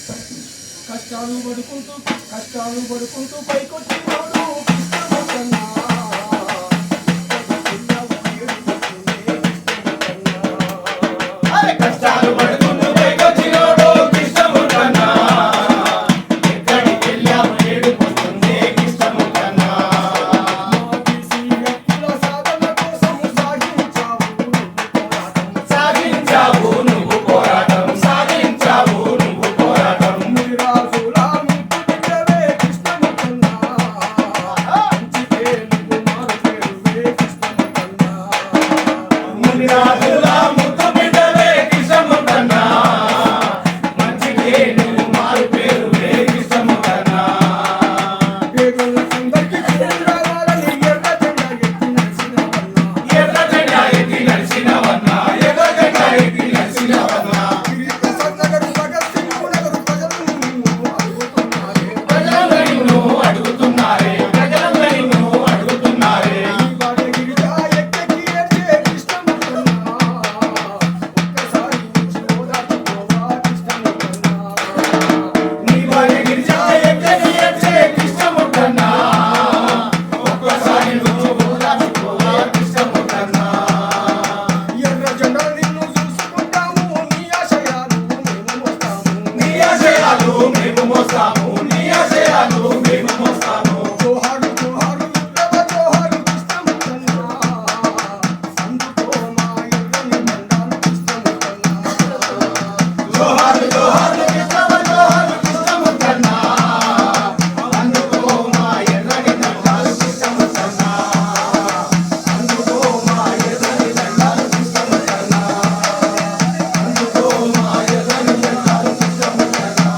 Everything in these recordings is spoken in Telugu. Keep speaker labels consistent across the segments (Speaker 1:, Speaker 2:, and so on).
Speaker 1: కష్టాలు పడుకుంటూ పైకొచ్చినోడు కృష్ణమూర్తన్నా.
Speaker 2: కష్టాలు పడుకుంటూ పైకొచ్చినోడు కృష్ణమూర్తన్నా. ఎక్కడికి వెళ్ళావు ఏడుపొస్తుంది కృష్ణమూర్తన్నా. సాగించావు నువ్వు పోరాటం సాగించావు నువ్వు పోరాటం. మునిరాజుల ముద్దు బిడ్డవే కృష్ణమూర్తన్నా. మంచికే నువ్వు మారు పేరువే కృష్ణమూర్తన్నా. ఎర్ర జెండా ఎత్తి నడిచినవన్నా ఎర్ర జెండా ఎత్తి నడిచినవన్నా. ప్రజలందరూ నిన్ను అడుగుతున్నారే ప్రజలందరూ నిన్ను అడుగుతున్నారే. నీ భార్య గిరిజా ఎక్కడి ఏడ్చే కృష్ణమూర్తన్నా. ఒక్కసారి నువ్వు ఓదార్చుకోవా కృష్ణమూర్తన్నా.
Speaker 1: ఎర్ర జెండా నిన్ను చూసుకుంటాము, నీ ఆశయాలు మేము మోస్తాము.
Speaker 2: నీ ఆశయాలు మేము మోస్తాము నీ ఆశయాలు మేము మోస్తాము.
Speaker 1: జోహారు జోహారు ఉత్తమ జోహారు కృష్ణమూర్తన్నా. అందుకో మా ఎర్రని దండాలు కృష్ణమూర్తన్నా.
Speaker 2: జోహారు జోహారు కృష్ణమ జోహారు కృష్ణమూర్తన్నా. అందుకో మా ఎర్రని దండాలు కృష్ణమూర్తన్నా. అందుకో మా ఎర్రని దండాలు కృష్ణమూర్తన్నా. అందుకో మా ఎర్రని దండాలు కృష్ణమూర్తన్నా.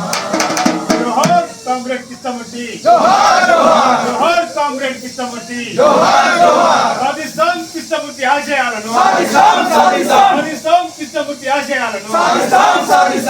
Speaker 3: జోహార్ కామ్రేడ్ కృష్ణమూర్తి.
Speaker 2: జోహార్ జోహార్
Speaker 3: జోహార్ కామ్రేడ్ కృష్ణమూర్తి.
Speaker 2: జోహార్ జోహార్.
Speaker 3: సాధిస్తాం కృష్ణమూర్తి ఆశయాలను
Speaker 2: సాధిస్తాం సాధిస్తాం
Speaker 3: సాధిస్తాం కృష్ణమూర్తి ఆశయాలను.
Speaker 2: సాధిస్తాం సాధిస్తాం